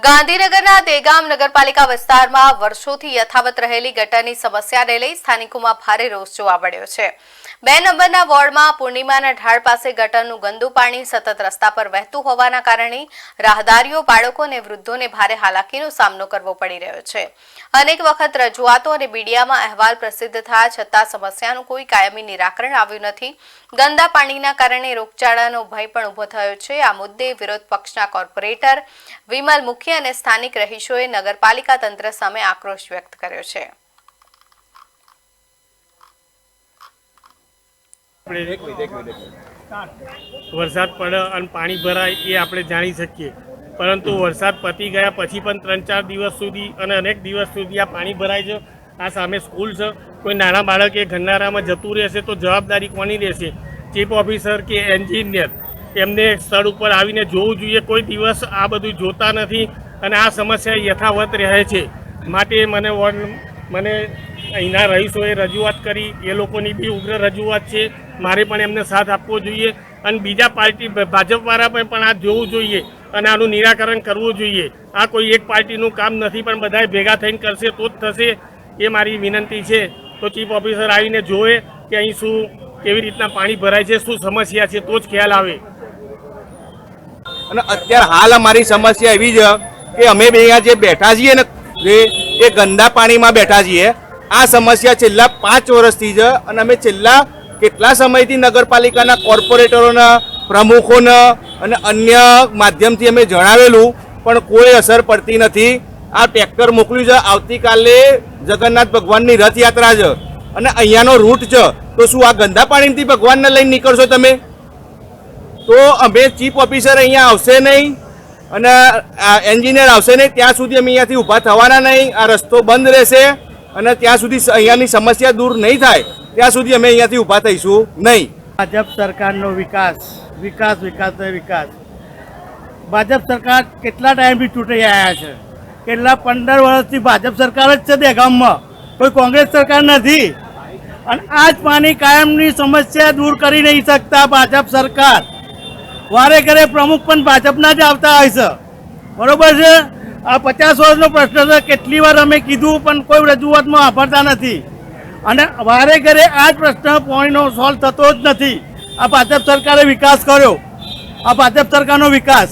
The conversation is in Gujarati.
ગાંધીનગરના દેગામ નગરપાલિકા વિસ્તારમાં વર્ષોથી યથાવત રહેલી ગટરની સમસ્યાને લઈ સ્થાનિકોમાં ભારે રોષ જોવા મળ્યો છે। 2 નંબરના વોર્ડમાં પૂર્ણિમાના ઢાળ પાસે ગટરનું ગંદુ પાણી સતત રસ્તા પર વહેતું હોવાના કારણે રાહદારીઓ, બાળકો અને વૃદ્ધોને ભારે હાલાકીનો સામનો કરવો પડી રહ્યો છે। અનેક વખત રજૂઆતો અને મીડિયામાં અહેવાલ પ્રસિદ્ધ થયા છતાં સમસ્યાનું કોઈ કાયમી નિરાકરણ આવ્યું નથી। ગંદા પાણીના કારણે રોગચાળાનો ભય પણ ઊભો થયો છે। આ મુદ્દે વિરોધ પક્ષના કોર્પોરેટર વિમલ મુખી અને સ્થાનિક રહીશોએ નગરપાલિકા તંત્ર સામે આક્રોશ વ્યક્ત કર્યો છે। વરસાદ પડે અને પાણી ભરાય એ આપણે જાણી શકીએ, પરંતુ વરસાદ પતી ગયા પછી પણ 3-4 દિવસ સુધી અને અનેક દિવસ સુધી આ પાણી ભરાય છે। આ સામે સ્કૂલ છે, કોઈ નાના બાળક એ ગંનારામાં જતું રહેશે તો જવાબદારી કોની રહેશે? ચીફ ઓફિસર કે એન્જિનિયર એમને સ્થળ ઉપર આવીને જોવું જોઈએ। કોઈ દિવસ આ બધું જોતા નથી અને આ સમસ્યા યથાવત રહે છે। માટે મને અહીંના રહીશોએ રજૂઆત કરી, એ લોકોની બી ઉગ્ર રજૂઆત છે। મારે પણ એમને સાથ આપવો જોઈએ અને બીજા પાર્ટી ભાજપવાળા પણ આ જોવું જોઈએ અને આનું નિરાકરણ કરવું જોઈએ। આ કોઈ એક પાર્ટીનું કામ નથી, પણ બધાએ ભેગા થઈને કરશે તો જ થશે, એ મારી વિનંતી છે। તો ચીફ ઓફિસર આવીને જોવે કે અહીં શું કેવી રીતના પાણી ભરાય છે, શું સમસ્યા છે, તો જ ખ્યાલ આવે। અને અત્યારે હાલ અમારી સમસ્યા એવી છે કે અમે અહીંયા જે બેઠા છીએ ને એ ગંદા પાણીમાં બેઠા છીએ। આ સમસ્યા છેલ્લા 5 વર્ષથી છે અને અમે છેલ્લા કેટલા સમયથી નગરપાલિકાના કોર્પોરેટરોના, પ્રમુખોના અને અન્ય માધ્યમથી અમે જણાવેલું, પણ કોઈ અસર પડતી નથી। આ ટ્રેક્ટર મોકલ્યું છે, આવતીકાલે જગન્નાથ ભગવાનની રથયાત્રા છે અને અહીંયાનો રૂટ છે, તો શું આ ગંદા પાણીથી ભગવાનને લઈને નીકળશો તમે? તો અમે ચીફ ઓફિસર અહીંયા આવશે નહીં અને એન્જિનિયર આવશે નહીં ત્યાં સુધી અમે અહીંયાથી ઊભા થવાના નહીં। આ રસ્તો બંધ રહેશે અને ત્યાં સુધી અહીંયાની સમસ્યા દૂર નહીં થાય ત્યાં સુધી અમે અહીંયાથી ઊભા થઈશું નહીં। ભાજપ સરકારનો વિકાસ ને વિકાસ। ભાજપ સરકાર કેટલા ટાઈમથી ચૂંટાઈ આવ્યા છે, કેટલા 15 વર્ષથી ભાજપ સરકાર જ છે દેગામમાં, કોઈ કોંગ્રેસ સરકાર નથી। અને આ જ પાણી કાયમની સમસ્યા દૂર કરી નહીં શકતા ભાજપ સરકાર। વારે ઘરે પ્રમુખ પણ ભાજપના જ આવતા હોય છે, બરોબર છે। આ 50 વર્ષનો પ્રશ્ન છે, કેટલી વાર અમે કીધું પણ કોઈ રજૂઆતમાં વાપરતા નથી અને વારે ઘરે આ જ પ્રશ્ન પાણીનો સોલ્વ થતો જ નથી। આ ભાજપ સરકારે વિકાસ કર્યો, આ ભાજપ સરકારનો વિકાસ।